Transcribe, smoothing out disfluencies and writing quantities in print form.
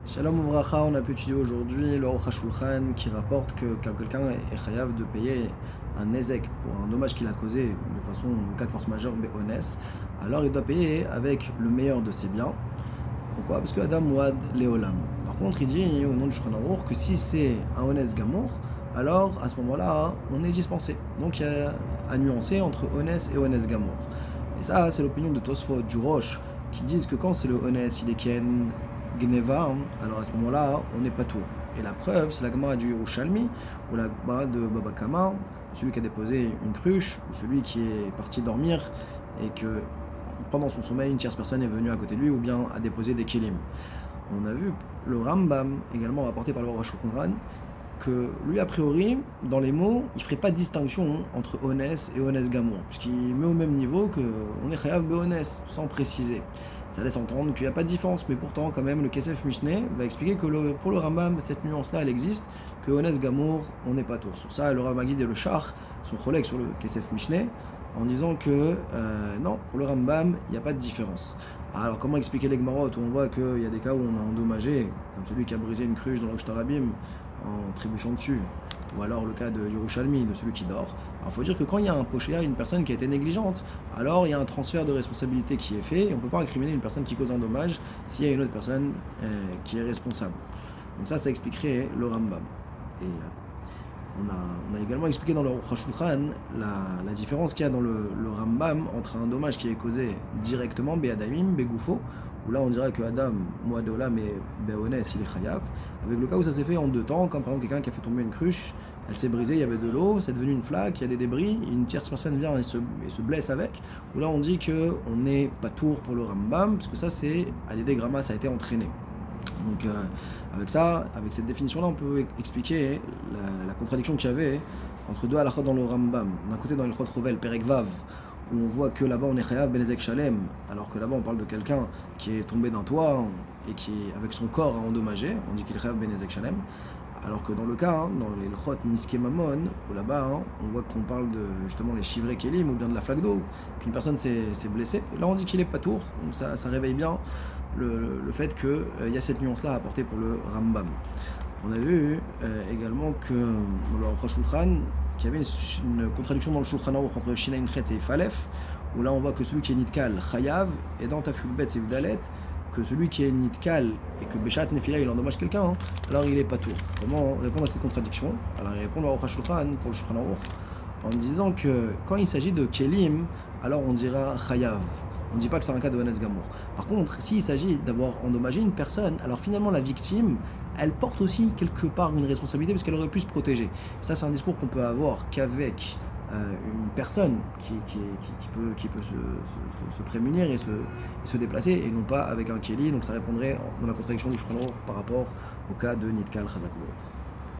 Shalom Uvracha, on a pu étudier aujourd'hui le Aruch HaShulchan qui rapporte que quand quelqu'un est chayav de payer un nezek pour un dommage qu'il a causé de façon, en cas de force majeure, béonès, alors il doit payer avec le meilleur de ses biens. Pourquoi? Parce que Adam Wad Leolam. Par contre, il dit au nom du Shulchan Aruch que si c'est un honest gamour, alors à ce moment-là, on est dispensé. Donc il y a à nuancer entre honest et honest gamour. Et ça, c'est l'opinion de Tosfot, du Roche, qui disent que quand c'est le honest, il est ken Gneva, alors à ce moment-là, on n'est pas tour. Et la preuve, c'est la Gemara du Yerushalmi, ou la Gemara de Baba Kama, celui qui a déposé une cruche, ou celui qui est parti dormir, et que pendant son sommeil, une tierce personne est venue à côté de lui, ou bien a déposé des kelim. On a vu le Rambam, également rapporté par le Rosh Hashanah, que lui, a priori, dans les mots, il ne ferait pas de distinction entre honest et honest gamour, puisqu'il met au même niveau qu'on est chayav honest, sans préciser. Ça laisse entendre qu'il n'y a pas de différence, mais pourtant, quand même, le Kesef Mishneh va expliquer que pour le Rambam, cette nuance-là, elle existe, que honest gamour, on n'est pas tour. Sur ça, le Ramagid et le Char sont collègues sur le Kesef Mishneh, en disant que non, pour le Rambam, il n'y a pas de différence. Alors, comment expliquer les Gemarot où on voit qu'il y a des cas où on a endommagé, comme celui qui a brisé une cruche dans le Shtarabim en trébuchant dessus, ou alors le cas de Yerushalmi, de celui qui dort. Alors il faut dire que quand il y a un pochéa, une personne qui a été négligente, alors il y a un transfert de responsabilité qui est fait, et on ne peut pas incriminer une personne qui cause un dommage s'il y a une autre personne qui est responsable. Donc ça expliquerait le Rambam. Et on a également expliqué dans le Aruch HaShulchan la différence qu'il y a dans le Rambam entre un dommage qui est causé directement, Be'adamim, Be'goufo, où là on dirait que Adam, Moadola, mais Be'ones, il est chayav, avec le cas où ça s'est fait en deux temps, comme par exemple quelqu'un qui a fait tomber une cruche, elle s'est brisée, il y avait de l'eau, c'est devenu une flaque, il y a des débris, une tierce personne vient et se blesse avec, où là on dit qu'on n'est pas tour pour le Rambam, parce que ça c'est, à l'idée gramma, ça a été entraîné. Donc avec cette définition-là, on peut expliquer la contradiction qu'il y avait entre deux halachot dans le Rambam. D'un côté, dans l'Ilchot Rovel, Perek Vav, où on voit que là-bas on est chayav benezek shalem, alors que là-bas on parle de quelqu'un qui est tombé d'un toit et qui, avec son corps, a endommagé, on dit qu'il est chayav benezek shalem. Alors que dans le cas, dans les L'chot Niske Mamon, où là-bas, on voit qu'on parle de justement les chivrés kelim ou bien de la flaque d'eau, qu'une personne s'est blessée. Là, on dit qu'il est pas tour, donc ça réveille bien le fait qu'il y a cette nuance-là à apporter pour le Rambam. On a vu également que dans le Aruch HaShulchan, qu'il y avait une contradiction dans le Shulchan Aruch entre Shinayin Chet et Ifalef, où là on voit que celui qui est Nitkal, Chayav, et dans Tafyut Bet et Vdalet, que celui qui est Nitkal et que Beshat Nefila il endommage quelqu'un, alors il est pas tour. Comment répondre à cette contradiction? Alors il répond au Aruch HaShulchan pour le Shulchan Aruch en disant que quand il s'agit de Kelim, alors on dira Chayav. On ne dit pas que c'est un cas de Hanes Gamour. Par contre, s'il s'agit d'avoir endommagé une personne, alors finalement la victime, elle porte aussi quelque part une responsabilité parce qu'elle aurait pu se protéger. Ça, c'est un discours qu'on peut avoir qu'avec une personne qui peut se prémunir et se déplacer, et non pas avec un Kéli. Donc ça répondrait dans la contradiction du Shulchan Aruch par rapport au cas de Nitkal Chazak Lour.